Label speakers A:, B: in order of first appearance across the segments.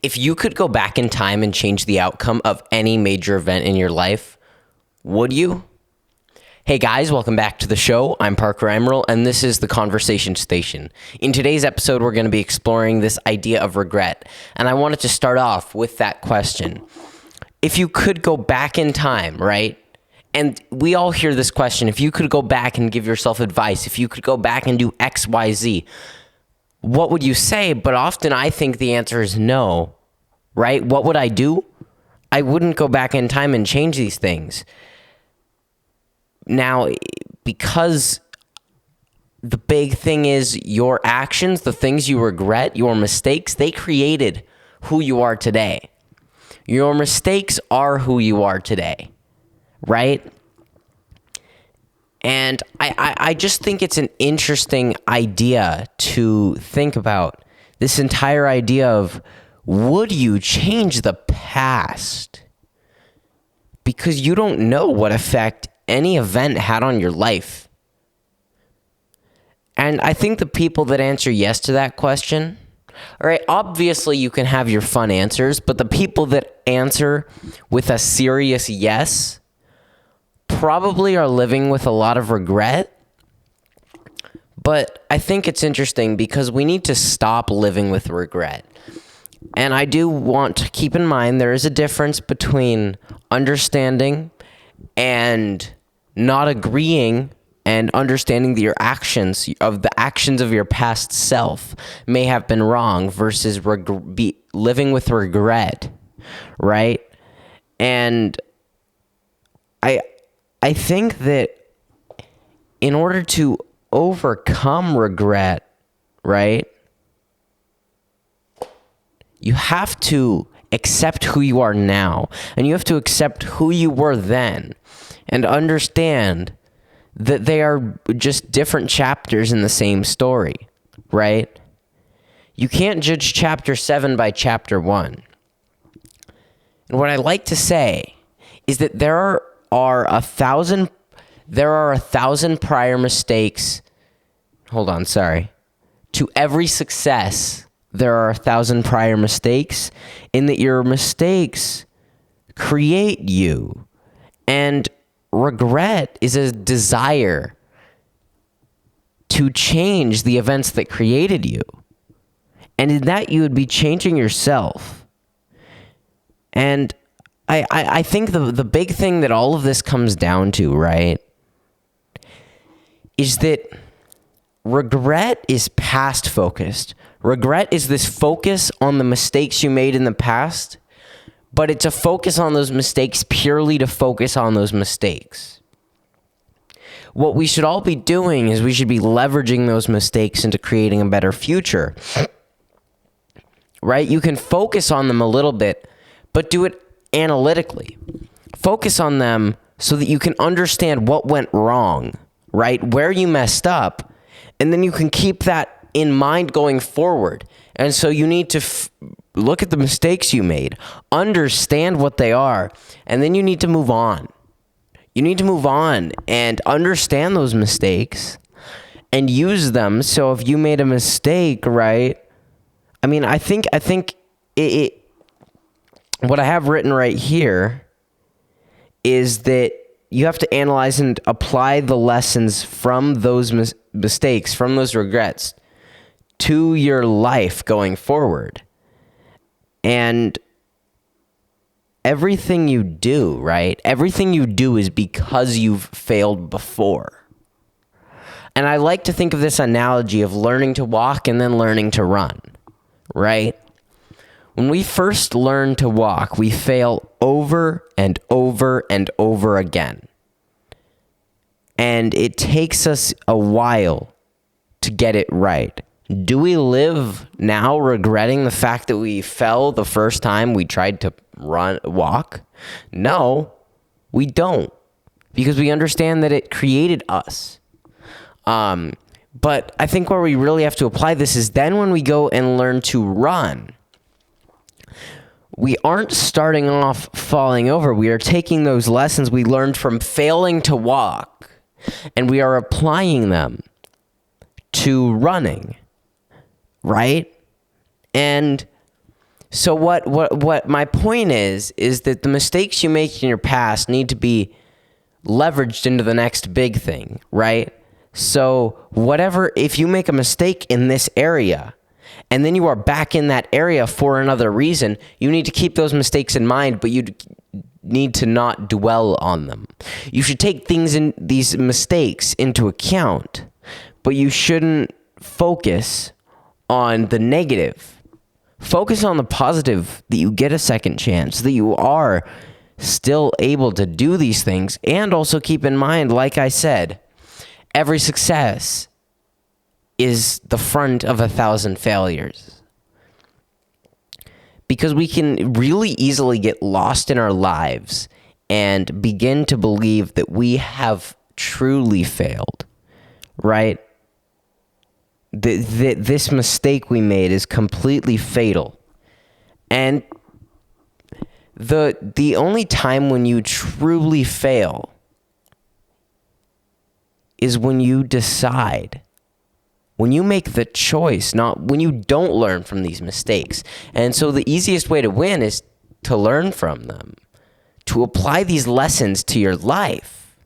A: If you could go back in time and change the outcome of any major event in your life, would you? Hey guys, welcome back to the show. I'm Parker Eimerl, and this is the Conversation Station. In today's episode, we're going to be exploring this idea of regret, and I wanted to start off with that question. If you could go back in time, right? And we all hear this question, if you could go back and give yourself advice, if you could go back and do X, Y, Z, what would you say? But often I think the answer is no, right? What would I do? I wouldn't go back in time and change these things. Now, because the big thing is your actions, the things you regret, your mistakes, they created who you are today. Your mistakes are who you are today, right? And I just think it's an interesting idea to think about, this entire idea of, would you change the past? Because you don't know what effect any event had on your life. And I think the people that answer yes to that question, all right, obviously you can have your fun answers, but the people that answer with a serious yes probably are living with a lot of regret. But I think it's interesting because we need to stop living with regret. And I do want to keep in mind there is a difference between understanding and not agreeing and understanding that your actions of your past self may have been wrong versus living with regret, right? And I think that in order to overcome regret, right, you have to accept who you are now, and you have to accept who you were then, and understand that they are just different chapters in the same story, right? You can't judge chapter 7 by chapter 1. And what I like to say is that there are a thousand prior mistakes. To every success, there are 1,000 prior mistakes, in that your mistakes create you. And regret is a desire to change the events that created you. And in that, you would be changing yourself. And I think the big thing that all of this comes down to, right, is that regret is past focused. Regret is this focus on the mistakes you made in the past, but it's a focus on those mistakes purely to focus on those mistakes. What we should all be doing is we should be leveraging those mistakes into creating a better future. Right? You can focus on them a little bit, but do it analytically. Focus on them so that you can understand what went wrong, right? Where you messed up, and then you can keep that in mind going forward. And so you need to look at the mistakes you made, understand what they are, and then you need to move on. You need to move on and understand those mistakes and use them. So if you made a mistake, right? I mean, I think what I have written right here is that you have to analyze and apply the lessons from those mistakes, from those regrets, to your life going forward. And everything you do, right? Everything you do is because you've failed before. And I like to think of this analogy of learning to walk and then learning to run, right? When we first learn to walk, we fail over and over and over again. And it takes us a while to get it right. Do we live now regretting the fact that we fell the first time we tried to walk? No, we don't. Because we understand that it created us. But I think where we really have to apply this is then when we go and learn to run, we aren't starting off falling over. We are taking those lessons we learned from failing to walk, and we are applying them to running, right? And So what my point is that the mistakes you make in your past need to be leveraged into the next big thing, right? So if you make a mistake in this area and then you are back in that area for another reason, you need to keep those mistakes in mind, but you need to not dwell on them. You should take these mistakes into account, but you shouldn't focus on the negative. Focus on the positive, that you get a second chance, that you are still able to do these things, and also keep in mind, like I said, every success is the front of 1,000 failures. Because we can really easily get lost in our lives and begin to believe that we have truly failed, right? That this mistake we made is completely fatal. And the only time when you truly fail is when you decide, when you make the choice, not when you don't learn from these mistakes. And so the easiest way to win is to learn from them, to apply these lessons to your life.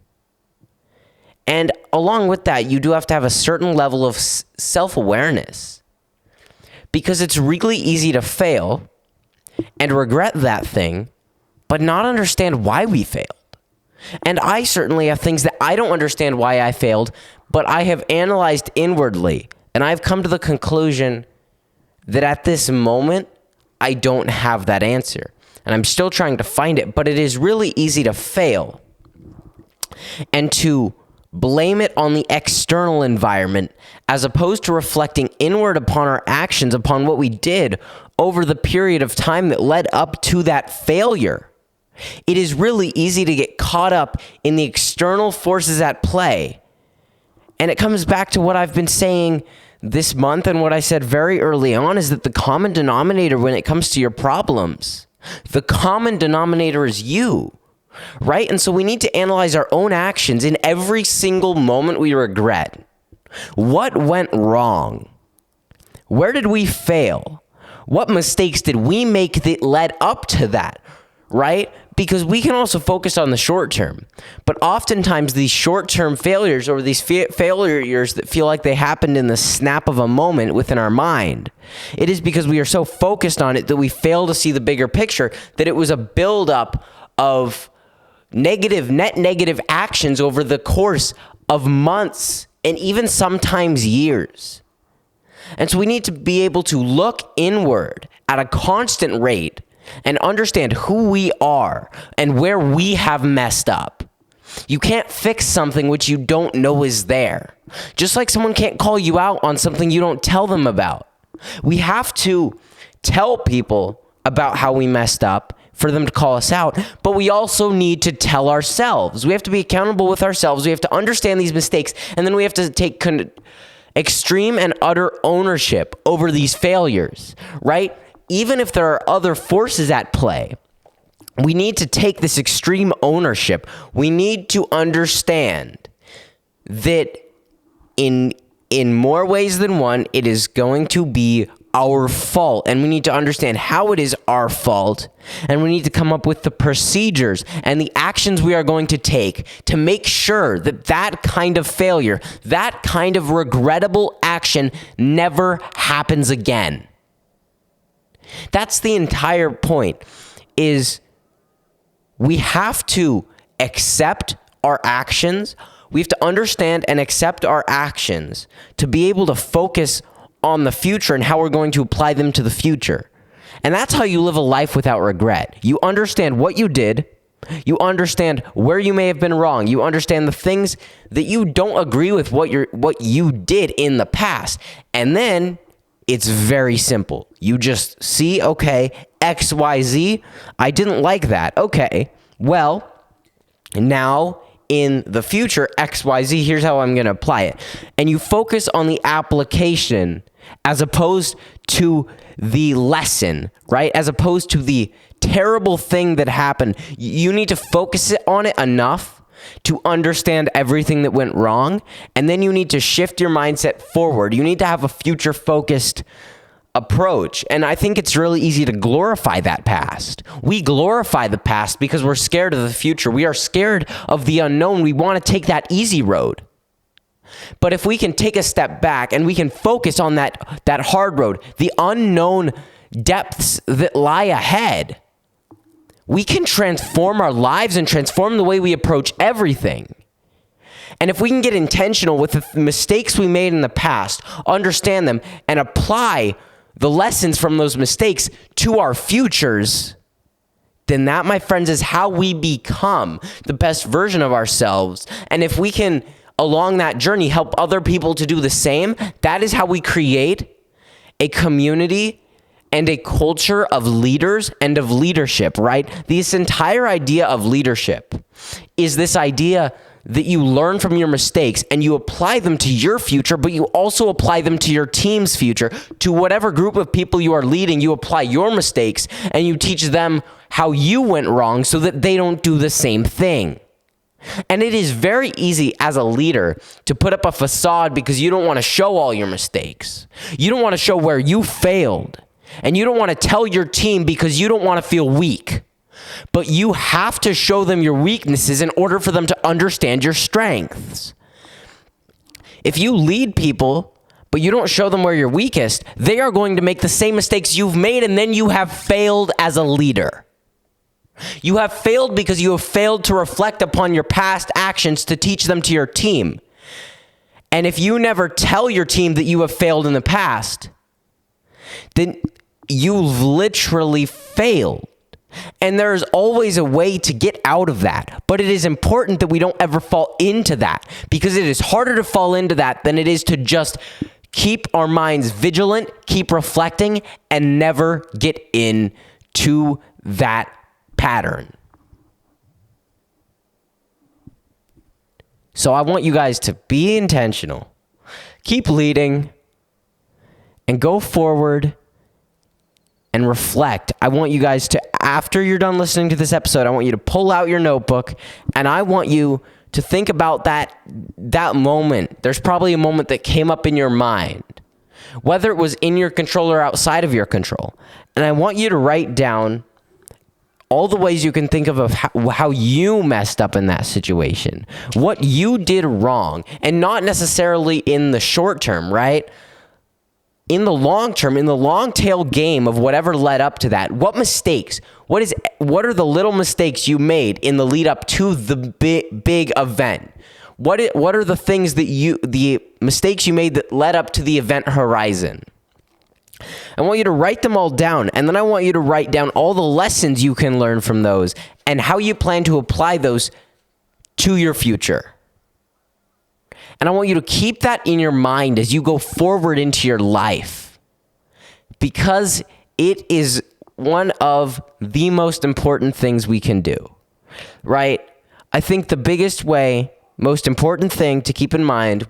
A: And along with that, you do have to have a certain level of self-awareness, because it's really easy to fail and regret that thing, but not understand why we failed. And I certainly have things that I don't understand why I failed, but I have analyzed inwardly, and I've come to the conclusion that at this moment, I don't have that answer. And I'm still trying to find it, but it is really easy to fail and to blame it on the external environment, as opposed to reflecting inward upon our actions, upon what we did over the period of time that led up to that failure. It is really easy to get caught up in the external forces at play. And it comes back to what I've been saying this month, and what I said very early on, is that the common denominator when it comes to your problems, the common denominator is you. Right? And so we need to analyze our own actions in every single moment we regret. What went wrong? Where did we fail? What mistakes did we make that led up to that? Right? Because we can also focus on the short term. But oftentimes these short-term failures, or these failures that feel like they happened in the snap of a moment within our mind, it is because we are so focused on it that we fail to see the bigger picture, that it was a buildup of net negative actions over the course of months and even sometimes years. And so we need to be able to look inward at a constant rate and understand who we are and where we have messed up. You can't fix something which you don't know is there. Just like someone can't call you out on something you don't tell them about. We have to tell people about how we messed up for them to call us out, but we also need to tell ourselves. We have to be accountable with ourselves. We have to understand these mistakes, and then we have to take extreme and utter ownership over these failures, right? Even if there are other forces at play, we need to take this extreme ownership. We need to understand that in more ways than one, it is going to be our fault, and we need to understand how it is our fault, and we need to come up with the procedures and the actions we are going to take to make sure that that kind of failure, that kind of regrettable action never happens again. That's the entire point, is we have to accept our actions. We have to understand and accept our actions to be able to focus on the future and how we're going to apply them to the future. And that's how you live a life without regret. You understand what you did. You understand where you may have been wrong. You understand the things that you don't agree with what you did in the past. And then it's very simple. You just see, okay, X, Y, Z, I didn't like that. Okay, well, now in the future, X, Y, Z, here's how I'm going to apply it. And you focus on the application as opposed to the lesson, right? As opposed to the terrible thing that happened. You need to focus on it enough to understand everything that went wrong, and then you need to shift your mindset forward. You need to have a future-focused approach. And I think it's really easy to glorify that past. We glorify the past because we're scared of the future. We are scared of the unknown. We want to take that easy road. But if we can take a step back and we can focus on that hard road, the unknown depths that lie ahead, we can transform our lives and transform the way we approach everything. And if we can get intentional with the mistakes we made in the past, understand them, and apply the lessons from those mistakes to our futures, then that, my friends, is how we become the best version of ourselves. And if we can, along that journey, help other people to do the same, that is how we create a community and a culture of leaders and of leadership, right? This entire idea of leadership is this idea that you learn from your mistakes and you apply them to your future, but you also apply them to your team's future. To whatever group of people you are leading, you apply your mistakes and you teach them how you went wrong so that they don't do the same thing. And it is very easy as a leader to put up a facade because you don't want to show all your mistakes. You don't want to show where you failed. And you don't want to tell your team because you don't want to feel weak. But you have to show them your weaknesses in order for them to understand your strengths. If you lead people, but you don't show them where you're weakest, they are going to make the same mistakes you've made, and then you have failed as a leader. You have failed because you have failed to reflect upon your past actions to teach them to your team. And if you never tell your team that you have failed in the past, then you've literally failed. And there is always a way to get out of that. But it is important that we don't ever fall into that, because it is harder to fall into that than it is to just keep our minds vigilant, keep reflecting, and never get into that pattern. So I want you guys to be intentional, keep leading, and go forward and reflect. I want you guys to, after you're done listening to this episode, I want you to pull out your notebook and I want you to think about that moment. There's probably a moment that came up in your mind, whether it was in your control or outside of your control. And I want you to write down all the ways you can think of how you messed up in that situation, what you did wrong, and not necessarily in the short term, right? In the long term, in the long tail game of whatever led up to that, what mistakes, what are the little mistakes you made in the lead up to the big event? What are the things the mistakes you made that led up to the event horizon? I want you to write them all down, and then I want you to write down all the lessons you can learn from those and how you plan to apply those to your future. And I want you to keep that in your mind as you go forward into your life, because it is one of the most important things we can do, right? I think the biggest way, most important thing to keep in mind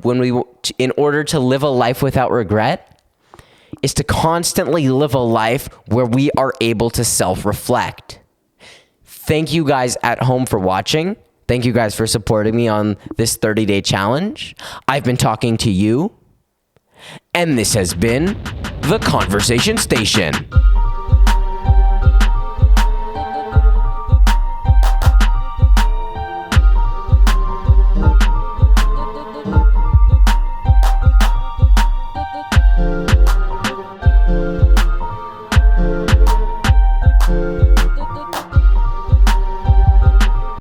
A: in order to live a life without regret, is to constantly live a life where we are able to self-reflect. Thank you guys at home for watching. Thank you guys for supporting me on this 30-day challenge. I've been talking to you, and this has been The Conversation Station.